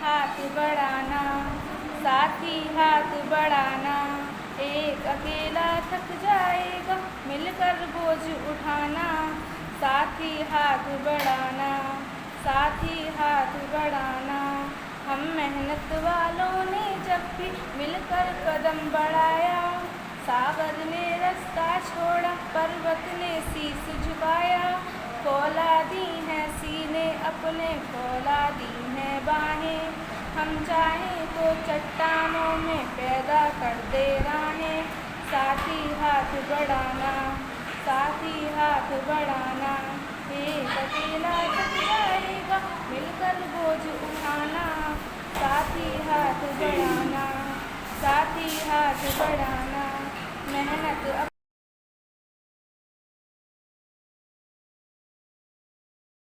हाथ बढ़ाना, साथी हाथ बढ़ाना। एक अकेला थक जाएगा, मिलकर बोझ उठाना। साथी हाथ बढ़ाना, साथी हाथ बढ़ाना। हम मेहनत वालों ने जब भी मिलकर कदम बढ़ाया, सागर ने रास्ता छोड़ा, पर्वत ने शीश झुकाया। फौला दी हैं सीने अपने, फौला दी हैं बाहें। हम चाहें तो चट्टानों में पैदा कर दे राहें। साथी हाथ बढ़ाना, साथी हाथ बढ़ाना। एक अकेला थक जाएगा, मिलकर बोझ उठाना। साथी हाथ बढ़ाना, साथी हाथ बढ़ाना। मेहनत